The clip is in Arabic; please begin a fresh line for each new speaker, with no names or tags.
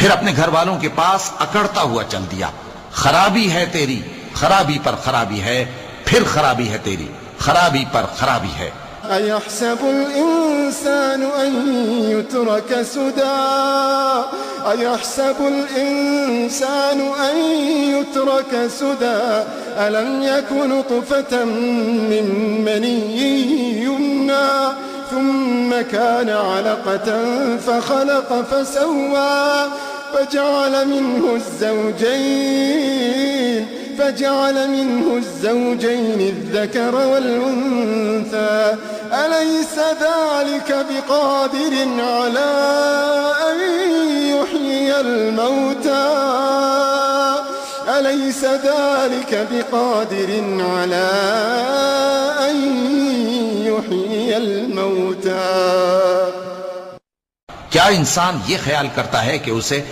फिर अपने घर वालों के पास अकड़ता हुआ चल दिया। खराबी है तेरी, खराबी पर खराबी है, फिर खराबी है तेरी, खराबी पर खराबी है।
أيحسب الإنسان أن يترك سدى أيحسب الإنسان أن يترك سدى ألم يك نطفة من مني يمنى ثم كان علقة فخلق فسوى فجعل منه الزوجين الذكر والأنثى أليس ذلك بقادر على أن يحيي الموتى أليس ذلك بقادر على أن يحيي الموتى।
क्या इंसान ये ख्याल करता है कि उसे